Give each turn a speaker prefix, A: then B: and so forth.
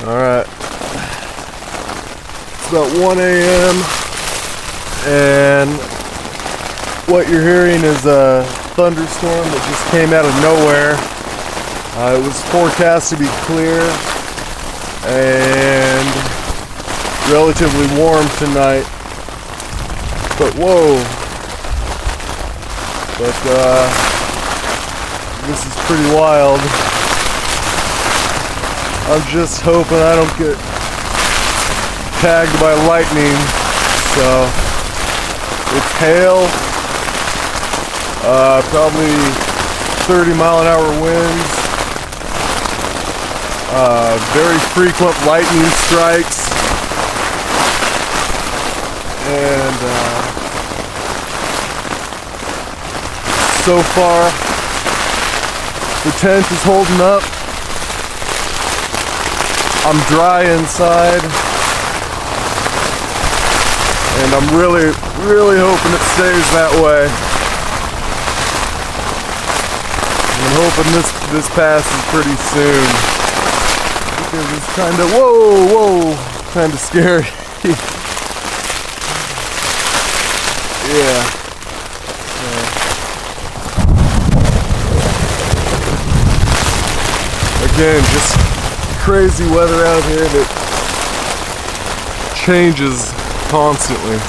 A: Alright. It's about 1 a.m. and what you're hearing is a thunderstorm that just came out of nowhere. It was forecast to be clear and relatively warm tonight. But whoa. But this is pretty wild. I'm just hoping I don't get tagged by lightning. So it's hail, probably 30-mile-an-hour winds, very frequent lightning strikes, and so far the tent is holding up. I'm dry inside, and I'm really hoping it stays that way. I'm hoping this passes pretty soon, because it's kind of whoa, kind of scary. Yeah. Again, just crazy weather out here that changes constantly.